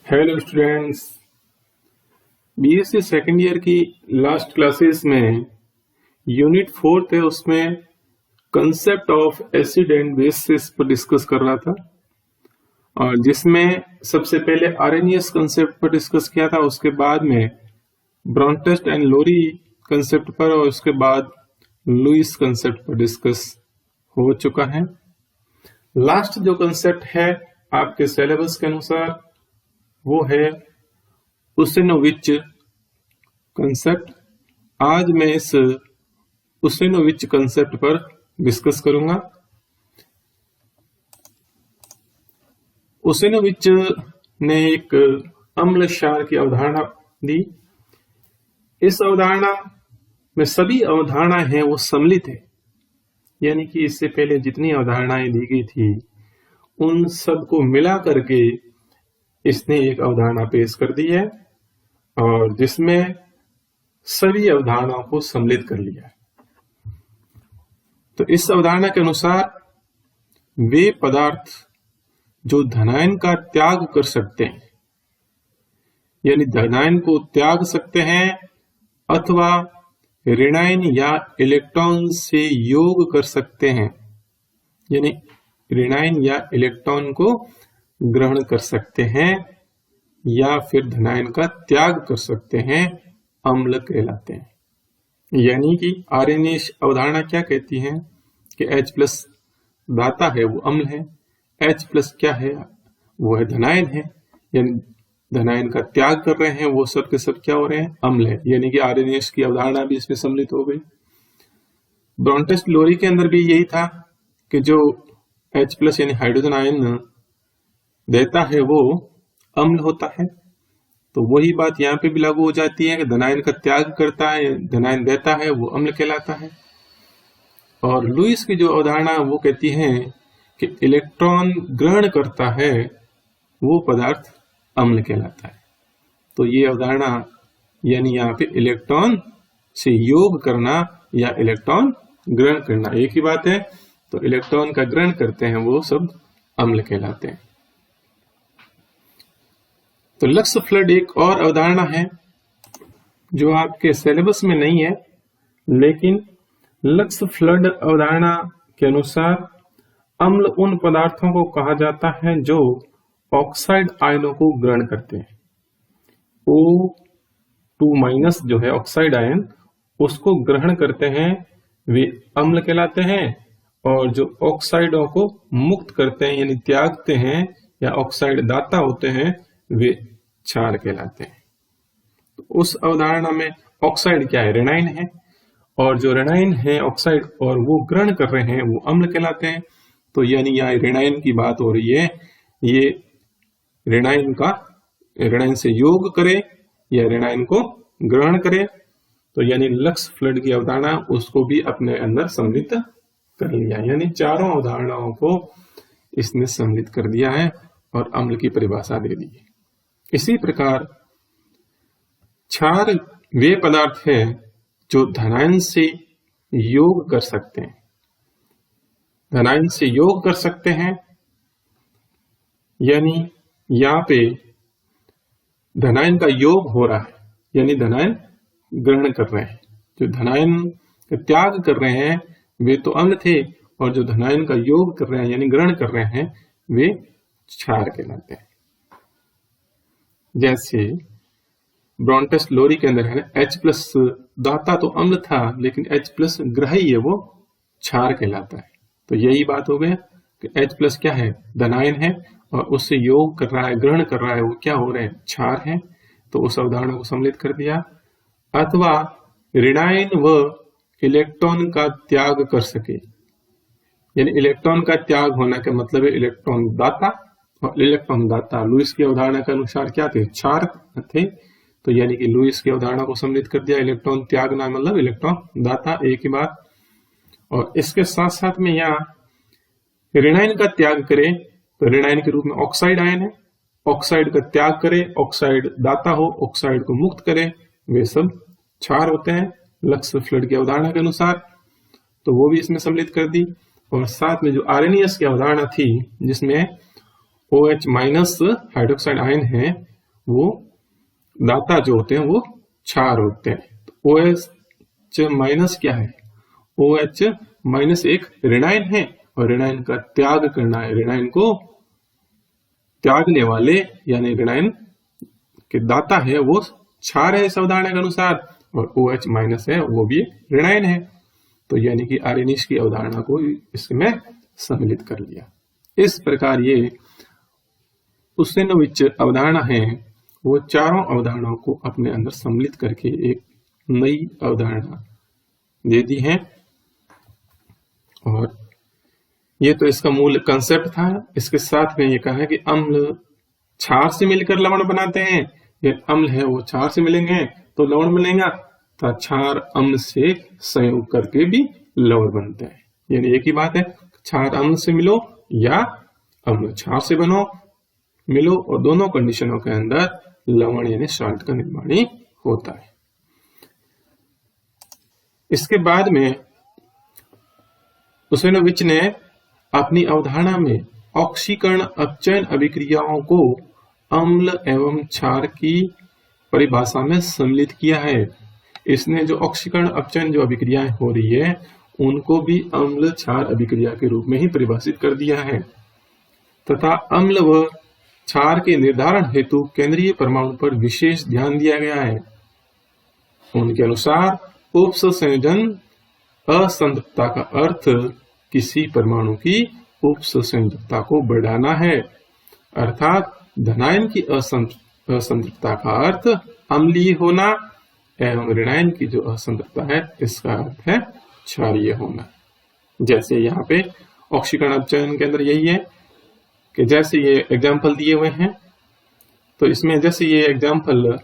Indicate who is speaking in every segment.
Speaker 1: Hello students, BSc second year की last classes में unit 4 है, उसमें concept of acid and bases पर डिस्कस कर रहा था और जिसमें सबसे पहले आर्रेनियस कंसेप्ट पर डिस्कस किया था, उसके बाद में ब्रॉन्टेस्ट एंड लोरी कंसेप्ट पर और उसके बाद लुईस कंसेप्ट पर डिस्कस हो चुका है। लास्ट जो कंसेप्ट है आपके सिलेबस के अनुसार वो है उसेनोविच कंसेप्ट। आज मैं इस उसेनोविच कंसेप्ट पर डिस्कस करूंगा। उसेनोविच ने एक अम्ल क्षार की अवधारणा दी। इस अवधारणा में सभी अवधारणाएं हैं वो सम्मिलित है, यानी कि इससे पहले जितनी अवधारणाएं दी गई थी उन सबको मिला करके इसने एक अवधारणा पेश कर दी है और जिसमें सभी अवधारणाओं को सम्मिलित कर लिया है। तो इस अवधारणा के अनुसार वे पदार्थ जो धनायन का त्याग कर सकते हैं, यानी धनायन को त्याग सकते हैं अथवा ऋणायन या इलेक्ट्रॉन से योग कर सकते हैं, यानी ऋणायन या इलेक्ट्रॉन को ग्रहण कर सकते हैं या फिर धनायन का त्याग कर सकते हैं, अम्ल कहलाते हैं। यानी कि आर्रेनियस अवधारणा क्या कहती है कि H+ दाता है वो अम्ल है, H+ क्या है वो है धनायन है, यानी धनायन का त्याग कर रहे हैं वो सब के सब क्या हो रहे हैं, अम्ल है। यानी कि आर्रेनियस की अवधारणा भी इसमें सम्मिलित हो गई। ब्रॉन्टेस्ट लोरी के अंदर भी यही था कि जो H+ यानी हाइड्रोजन आयन देता है वो अम्ल होता है। तो वही बात यहाँ पे भी लागू हो जाती है कि धनायन का त्याग करता है, धनायन देता है वो अम्ल कहलाता है। और लुईस की जो अवधारणा वो कहती है कि इलेक्ट्रॉन ग्रहण करता है वो पदार्थ अम्ल कहलाता है। तो ये अवधारणा यानी यहाँ पे इलेक्ट्रॉन से योग करना या इलेक्ट्रॉन ग्रहण करना एक ही बात है। तो इलेक्ट्रॉन का ग्रहण करते हैं वो सब अम्ल कहलाते हैं। तो लक्स फ्लड एक और अवधारणा है जो आपके सिलेबस में नहीं है, लेकिन लक्स फ्लड अवधारणा के अनुसार अम्ल उन पदार्थों को कहा जाता है जो ऑक्साइड आयनों को ग्रहण करते हैं। O2- जो है ऑक्साइड आयन, उसको ग्रहण करते हैं वे अम्ल कहलाते हैं, और जो ऑक्साइडों को मुक्त करते हैं यानी त्यागते हैं या ऑक्साइड दाता होते हैं वे क्षार कहलाते हैं। तो उस अवधारणा में ऑक्साइड क्या है, ऋणायन है, और जो ऋणायन है ऑक्साइड और वो ग्रहण कर रहे हैं वो अम्ल कहलाते हैं। तो यानी यहाँ ऋणायन की बात हो रही है, ये ऋणायन से योग करे या ऋणायन को ग्रहण करे। तो यानी लक्स फ्लड की अवधारणा उसको भी अपने अंदर सम्मिलित कर लिया, यानी चारों अवधारणाओं को इसने सम्मिलित कर दिया है और अम्ल की परिभाषा दे दी है। इसी प्रकार क्षार वे पदार्थ है जो धनायन से योग कर सकते हैं, धनायन से योग कर सकते हैं, यानी यहाँ पे धनायन का योग हो रहा है, यानी धनायन ग्रहण कर रहे हैं। जो धनायन का त्याग कर रहे हैं वे तो अम्ल थे, और जो धनायन का योग कर रहे हैं यानी ग्रहण कर रहे हैं वे क्षार कहलाते हैं। जैसे ब्रॉन्टेस्ट लोरी के अंदर है H+ दाता तो अम्ल था, लेकिन H+ ग्राही है वो क्षार कहलाता है। तो यही बात हो गया कि H+ क्या है, धनायन है, और उससे योग कर रहा है, ग्रहण कर रहा है, वो क्या हो रहे हैं, क्षार है। तो उस अवधारणा को सम्मिलित कर दिया। अथवा ऋणायन व इलेक्ट्रॉन का त्याग कर सके, यानी इलेक्ट्रॉन का त्याग होने का मतलब है इलेक्ट्रॉन दाता, और इलेक्ट्रॉन दाता लुईस की अवधारणा के अनुसार क्या थे, क्षार थे। तो यानी कि लुईस की अवधारणा को सम्मिलित कर दिया। इलेक्ट्रॉन त्यागना मतलब इलेक्ट्रॉन दाता, एक ही बात। और इसके साथ साथ में यहाँ ऋणायन का त्याग करे तो ऋणायन के रूप में ऑक्साइड आयन है, ऑक्साइड का त्याग करे, ऑक्साइड दाता हो, ऑक्साइड को मुक्त करे, वे सब क्षार होते हैं लक्स फ्लड की अवधारणा के अनुसार। तो वो भी इसमें सम्मिलित कर दी। और साथ में जो आर्रेनियस की अवधारणा थी जिसमें OH- हाइड्रोक्साइड आयन है वो दाता जो होते हैं वो क्षार होते हैं। तो OH माइनस क्या है? OH माइनस एक ऋणायन है और ऋणायन का त्याग करना है। ऋणायन को त्यागने वाले यानी ऋणायन के दाता है वो क्षार है इस अवधारणा के अनुसार, और OH माइनस है वो भी ऋणायन है। तो यानी कि आर्यनिश की अवधारणा को इसमें सम्मिलित कर लिया। इस प्रकार ये उसेनोविच अवधारणा है वो चारों अवधारणाओं को अपने अंदर सम्मिलित करके एक नई अवधारणा दे दी है। और ये तो इसका मूल कंसेप्ट था। इसके साथ में ये कहा है कि अम्ल क्षार से मिलकर लवण बनाते हैं। ये अम्ल है वो क्षार से मिलेंगे तो लवण बनेगा, तो क्षार अम्ल से संयोग करके भी लवण बनते हैं। यानी एक ही बात है, क्षार अम्ल से मिलो या अम्ल क्षार से बनो, मिलो, और दोनों कंडीशनों के अंदर लवण यानी साल्ट का निर्माण ही होता है। इसके बाद में उसेनोविच ने अपनी अवधारणा में ऑक्सीकरण अपचयन अभिक्रियाओं को अम्ल एवं क्षार की परिभाषा में सम्मिलित किया है। इसने जो ऑक्सीकरण अपचयन जो अभिक्रियाएं हो रही है उनको भी अम्ल क्षार अभिक्रिया के रूप में ही परिभाषित कर दिया है, तथा अम्ल व क्षार के निर्धारण हेतु केंद्रीय परमाणु पर विशेष ध्यान दिया गया है। उनके अनुसार उपसंयोजन असंतृप्तता का अर्थ किसी परमाणु की उपसंयोजकता को बढ़ाना है, अर्थात धनायन की असंतृप्तता का अर्थ अम्लीय होना एवं ऋणायन की जो असंतृप्तता है इसका अर्थ है क्षारीय होना। जैसे यहाँ पे ऑक्सीकरण अपचयन के अंदर यही है कि जैसे ये एग्जाम्पल दिए हुए हैं, तो इसमें जैसे ये एग्जाम्पल,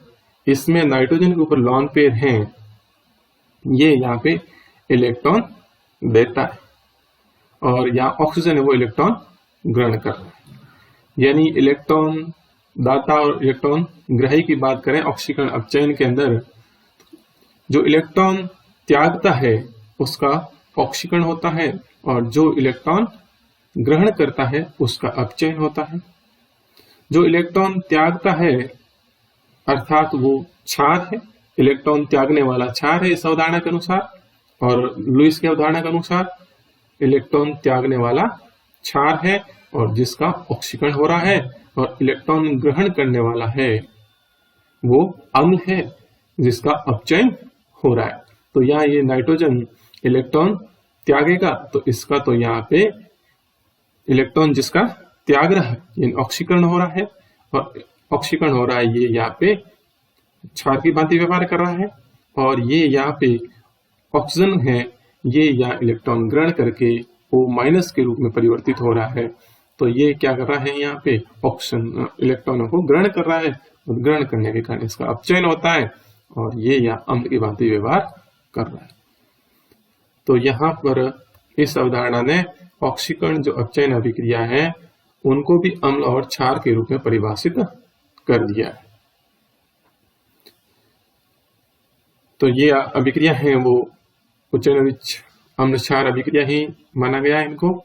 Speaker 1: इसमें नाइट्रोजन के ऊपर लॉन पेयर हैं, ये यहाँ पे इलेक्ट्रॉन देता है और यहाँ ऑक्सीजन है वो इलेक्ट्रॉन ग्रहण कर रहा है। यानी इलेक्ट्रॉन दाता और इलेक्ट्रॉन ग्राही की बात करें ऑक्सीकरण अपचयन के अंदर, जो इलेक्ट्रॉन त्यागता है उसका ऑक्सीकरण होता है और जो इलेक्ट्रॉन ग्रहण करता है उसका अपचयन होता है। जो इलेक्ट्रॉन त्यागता है अर्थात वो क्षार है, इलेक्ट्रॉन त्यागने वाला क्षार है इस अवधारणा के अनुसार, और लुईस की अवधारणा के अनुसार इलेक्ट्रॉन त्यागने वाला क्षार है और जिसका ऑक्सीकरण हो रहा है, और इलेक्ट्रॉन ग्रहण करने वाला है वो अम्ल है जिसका अपचयन हो रहा है। तो यहाँ ये नाइट्रोजन इलेक्ट्रॉन त्यागेगा तो इसका तो यहाँ पे इलेक्ट्रॉन जिसका त्याग रहा है यानी ऑक्सीकरण हो रहा है, और ऑक्सीकरण हो रहा है ये यहाँ पे क्षार की भांति व्यवहार कर रहा है, और ये यहाँ पे ऑक्सीजन है ये यहाँ इलेक्ट्रॉन ग्रहण करके O माइनस के रूप में परिवर्तित हो रहा है। तो ये क्या कर रहा है, यहाँ पे ऑक्सीजन इलेक्ट्रॉनों को ग्रहण कर रहा है, और ग्रहण करने के कारण इसका अपचयन होता है और ये यहाँ अम्ल की भांति व्यवहार कर रहा है। तो यहाँ पर इस अवधारणा ने ऑक्सीकरण जो अपचयन अभिक्रिया है उनको भी अम्ल और क्षार के रूप में परिभाषित कर दिया है। तो ये अभिक्रिया है वो उसेनोविच अम्ल क्षार अभिक्रिया ही माना गया है इनको।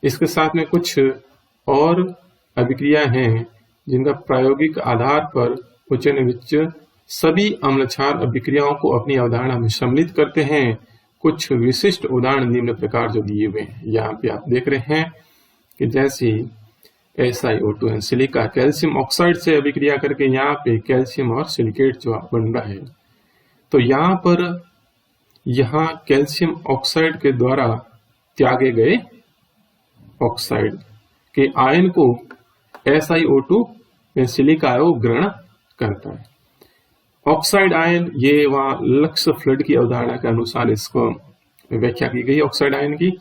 Speaker 1: इसके साथ में कुछ और अभिक्रिया हैं जिनका प्रायोगिक आधार पर उसेनोविच सभी अम्ल क्षार अभिक्रियाओं को अपनी अवधारणा में सम्मिलित करते हैं। कुछ विशिष्ट उदाहरण निम्न प्रकार जो दिए हुए हैं यहाँ पे आप देख रहे हैं कि जैसे SiO2 and silica calcium oxide से अभिक्रिया करके यहाँ पे कैल्शियम और सिलिकेट जो बन रहा है, तो यहाँ पर यहाँ कैल्शियम ऑक्साइड के द्वारा त्यागे गए ऑक्साइड के आयन को SiO2 एंड सिलिका है वो ग्रहण करता है। ऑक्साइड आयन ये वहां लक्स फ्लड की अवधारणा के अनुसार इसको व्याख्या की गई ऑक्साइड आयन की,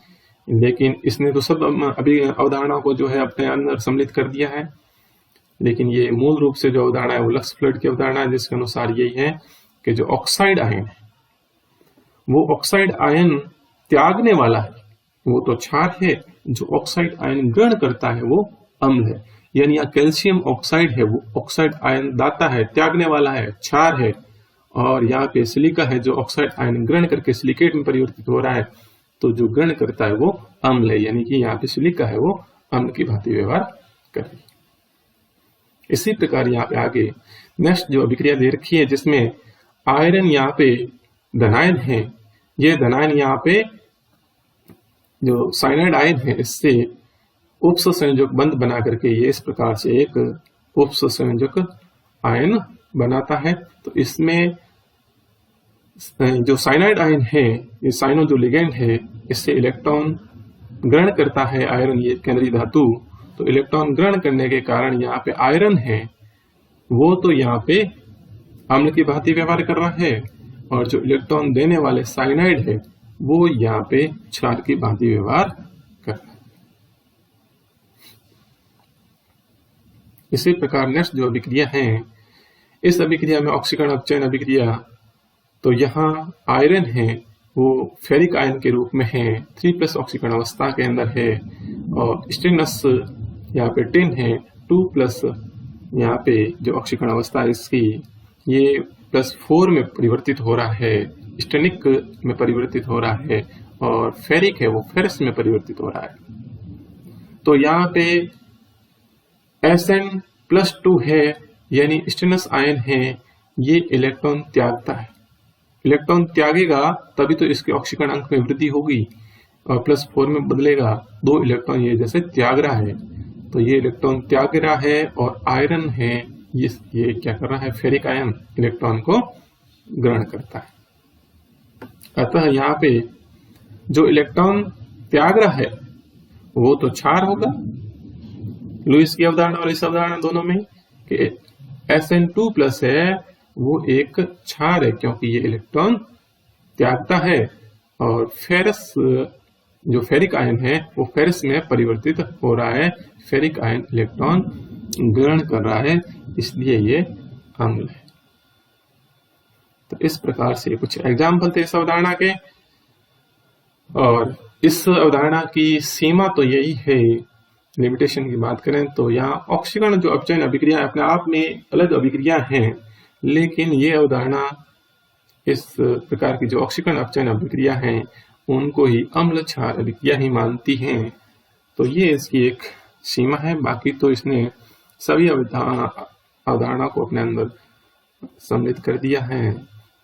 Speaker 1: लेकिन इसने तो सब अभी अवधारणा को जो है अपने अंदर सम्मिलित कर दिया है। लेकिन ये मूल रूप से जो अवधारणा है वो लक्स फ्लड की अवधारणा है, जिसके अनुसार यही है कि जो ऑक्साइड आयन है वो ऑक्साइड आयन त्यागने वाला है वो तो क्षार है, जो ऑक्साइड आयन ग्रहण करता है वो अम्ल है। यानी यहाँ कैल्शियम ऑक्साइड है वो ऑक्साइड आयन दाता है, त्यागने वाला है, क्षार है, और यहाँ पे सिलिका है जो ऑक्साइड आयन ग्रहण करके सिलिकेट में परिवर्तित हो रहा है, तो जो ग्रहण करता है वो अम्ल है। यानी कि यहाँ पे सिलिका है वो अम्ल की भांति व्यवहार कर रही है। इसी प्रकार यहाँ पे आगे नेक्स्ट जो अभिक्रिया दे रखी है जिसमें आयरन यहाँ पे धनायन है, ये धनायन यहाँ पे जो साइनाइड आयन है इससे उपसंयोजक बंध बना करके ये इस प्रकार से एक उपसंयोजक आयन बनाता है। तो इसमें जो साइनाइड आयन है, ये साइनो जो लिगेंड है, इससे इलेक्ट्रॉन ग्रहण करता है आयरन, ये केंद्रीय धातु। तो इलेक्ट्रॉन ग्रहण करने के कारण यहाँ पे आयरन है वो तो यहाँ पे अम्ल की भांति व्यवहार कर रहा है, और जो इलेक्ट्रॉन देने वाले साइनाइड है वो यहाँ पे क्षार की भांति व्यवहार कर रहा है। इसी प्रकार नेक्स्ट जो अभिक्रिया है, इस अभिक्रिया में ऑक्सीकरण अपचयन अभिक्रिया, तो यहाँ आयरन है वो फेरिक आयन के रूप में है, 3+ ऑक्सीकरण अवस्था के अंदर है, और स्टेनस यहाँ पे 10 है, 2+ यहाँ पे जो ऑक्सीकरण अवस्था है इसकी ये +4 में परिवर्तित हो रहा है, स्टेनिक में परिवर्तित हो रहा है, और फेरिक है वो फेरस में परिवर्तित हो रहा है। तो यहाँ पे Sn+2 है, यानी स्टेनस आयन है, ये इलेक्ट्रॉन त्यागता है। इलेक्ट्रॉन त्यागेगा तभी तो इसके ऑक्सीकरण अंक में वृद्धि होगी और +4 में बदलेगा। 2 इलेक्ट्रॉन ये जैसे त्याग रहा है, तो ये इलेक्ट्रॉन त्याग रहा है, और आयरन है ये क्या कर रहा है, फेरिक आयन इलेक्ट्रॉन को ग्रहण करता है। अतः यहाँ पे जो इलेक्ट्रॉन त्याग रहा है वो तो क्षार होगा, लुईस की अवधारणा और इस अवधारणा दोनों में कि Sn2+ है वो एक क्षार है, क्योंकि ये इलेक्ट्रॉन त्यागता है, और फेरस जो फेरिक आयन है वो फेरस में परिवर्तित हो रहा है, फेरिक आयन इलेक्ट्रॉन ग्रहण कर रहा है, इसलिए ये अम्ल है। तो इस प्रकार से कुछ एग्जाम्पल थे इस अवधारणा के, और इस अवधारणा की सीमा तो यही है। लिमिटेशन की बात करें तो यहाँ ऑक्सीकरण जो अपचयन अभिक्रिया अपने आप में अलग अभिक्रिया हैं, लेकिन ये अवधारणा इस प्रकार की जो ऑक्सीकरण अपचयन अभिक्रिया हैं उनको ही अम्ल क्षार अभिक्रिया ही मानती हैं। तो ये इसकी एक सीमा है, बाकी तो इसने सभी अवधारणा को अपने अंदर सम्मिलित कर दिया है,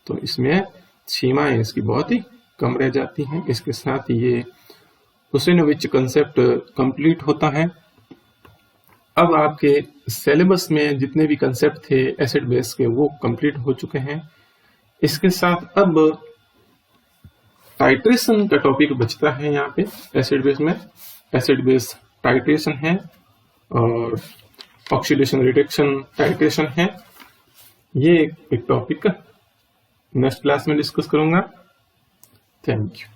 Speaker 1: तो इसमें सीमाएं इसकी बहुत ही कम रह जाती हैं। इसके साथ ये हुसैनोविच कंसेप्ट कंप्लीट होता है। अब आपके सिलेबस में जितने भी कंसेप्ट थे एसिड बेस के वो कंप्लीट हो चुके हैं। इसके साथ अब टाइट्रेशन का टॉपिक बचता है। यहाँ पे एसिड बेस में एसिड बेस टाइट्रेशन है और ऑक्सीडेशन रिडक्शन टाइट्रेशन है। ये एक टॉपिक नेक्स्ट क्लास में डिस्कस करूंगा। Thank you.